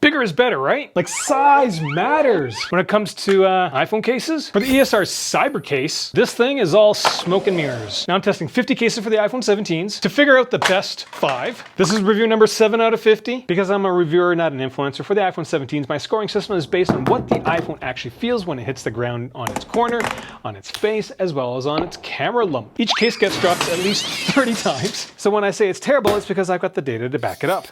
Bigger is better, right? Like size matters when it comes to iPhone cases. For the ESR Cyber case, this thing is all smoke and mirrors. Now I'm testing 50 cases for the iPhone 17s to figure out the best 5. This is review number 7 out of 50. Because I'm a reviewer, not an influencer, for the iPhone 17s, my scoring system is based on what the iPhone actually feels when it hits the ground on its corner, on its face, as well as on its camera lump. Each case gets dropped at least 30 times. So when I say it's terrible, it's because I've got the data to back it up.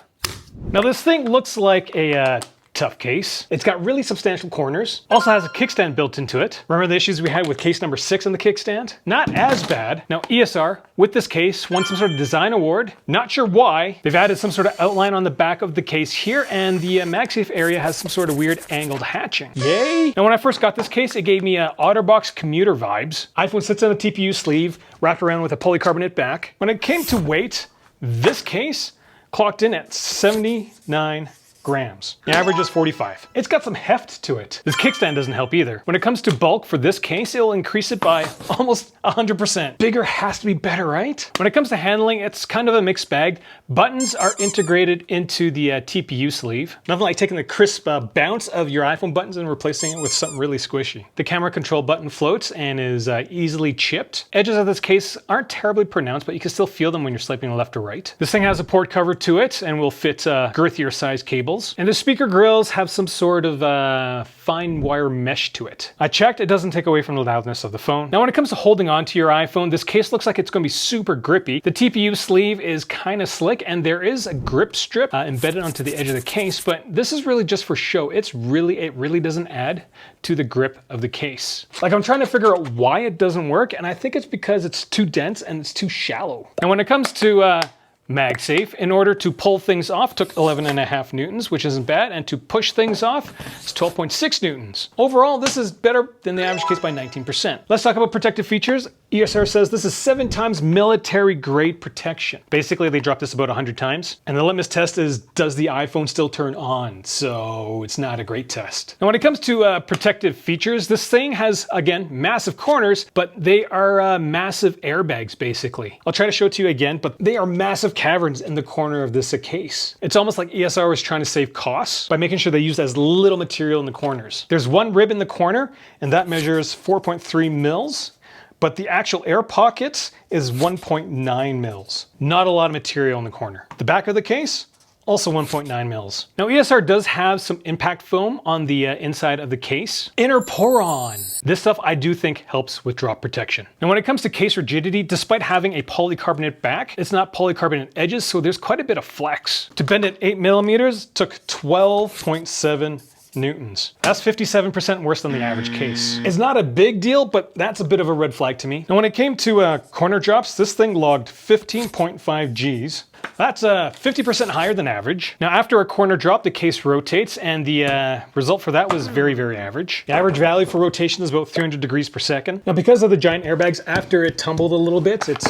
Now this thing looks like a tough case. It's got really substantial corners. Also has a kickstand built into it. Remember the issues we had with case number 6 on the kickstand? Not as bad. Now ESR, with this case, won some sort of design award. Not sure why. They've added some sort of outline on the back of the case here, and the MagSafe area has some sort of weird angled hatching. Yay! Now when I first got this case, it gave me OtterBox commuter vibes. iPhone sits on a TPU sleeve, wrapped around with a polycarbonate back. When it came to weight, this case clocked in at 79 grams. The average is 45. It's got some heft to it. This kickstand doesn't help either. When it comes to bulk for this case, it'll increase it by almost 100%. Bigger has to be better, right? When it comes to handling, it's kind of a mixed bag. Buttons are integrated into the TPU sleeve. Nothing like taking the crisp bounce of your iPhone buttons and replacing it with something really squishy. The camera control button floats and is easily chipped. Edges of this case aren't terribly pronounced, but you can still feel them when you're swiping left or right. This thing has a port cover to it and will fit girthier size cables. And the speaker grills have some sort of fine wire mesh to it. I checked, it doesn't take away from the loudness of the phone. Now when it comes to holding on to your iPhone, this case looks like it's going to be super grippy. The TPU sleeve is kind of slick and there is a grip strip embedded onto the edge of the case, but this is really just for show. It really doesn't add to the grip of the case. Like I'm trying to figure out why it doesn't work, and I think it's because it's too dense and it's too shallow. And when it comes to MagSafe, in order to pull things off, took 11.5 newtons, which isn't bad, and to push things off, it's 12.6 newtons. Overall, this is better than the average case by 19%. Let's talk about protective features. ESR says this is 7 times military grade protection. Basically, they dropped this about 100 times. And the litmus test is, does the iPhone still turn on? So it's not a great test. Now, when it comes to protective features, this thing has, again, massive corners, but they are massive airbags, basically. I'll try to show it to you again, but they are massive caverns in the corner of this case. It's almost like ESR was trying to save costs by making sure they used as little material in the corners. There's one rib in the corner, and that measures 4.3 mils. But the actual air pocket is 1.9 mils. Not a lot of material in the corner. The back of the case, also 1.9 mils. Now ESR does have some impact foam on the inside of the case. Inner poron. This stuff I do think helps with drop protection. And when it comes to case rigidity, despite having a polycarbonate back, it's not polycarbonate edges, so there's quite a bit of flex. To bend it 8 millimeters took 12.7 newtons. That's 57% worse than the average case. It's not a big deal, but that's a bit of a red flag to me. And when it came to corner drops, this thing logged 15.5 Gs. That's 50% higher than average. Now after a corner drop, the case rotates, and the result for that was very, very average. The average value for rotation is about 300 degrees per second. Now because of the giant airbags, after it tumbled a little bit, it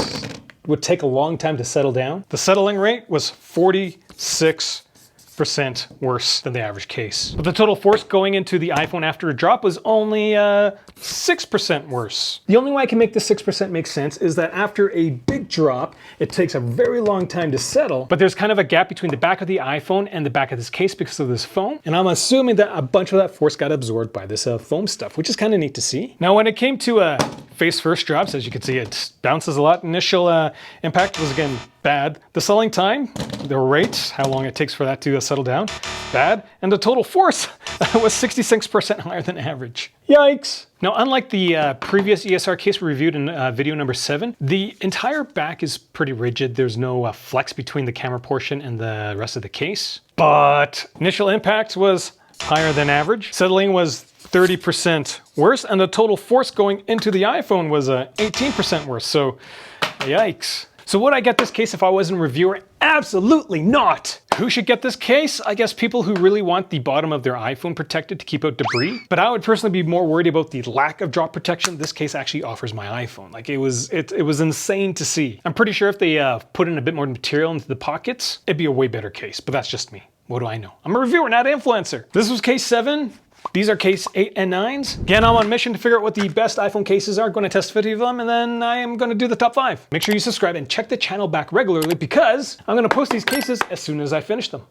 would take a long time to settle down. The settling rate was 46% worse than the average case. But the total force going into the iPhone after a drop was only 6% worse. The only way I can make this 6% make sense is that after a big drop, it takes a very long time to settle, but there's kind of a gap between the back of the iPhone and the back of this case because of this foam. And I'm assuming that a bunch of that force got absorbed by this foam stuff, which is kind of neat to see. Now, when it came to face first drops, as you can see, it bounces a lot. Initial impact was again bad. The settling time, the rate, how long it takes for that to settle down, bad. And the total force was 66% higher than average. Yikes. Now, unlike the previous ESR case we reviewed in video number 7, the entire back is pretty rigid. There's no flex between the camera portion and the rest of the case. But initial impact was higher than average. Settling was 30% worse, and the total force going into the iPhone was 18% worse. So, yikes. So would I get this case if I wasn't a reviewer? Absolutely not. Who should get this case? I guess people who really want the bottom of their iPhone protected to keep out debris. But I would personally be more worried about the lack of drop protection this case actually offers my iPhone. Like it was insane to see. I'm pretty sure if they put in a bit more material into the pockets, it'd be a way better case, but that's just me. What do I know? I'm a reviewer, not an influencer. This was case 7. These are case 8 and 9s. Again, I'm on a mission to figure out what the best iPhone cases are. I'm going to test 50 of them, and then I am going to do the top 5. Make sure you subscribe and check the channel back regularly because I'm going to post these cases as soon as I finish them.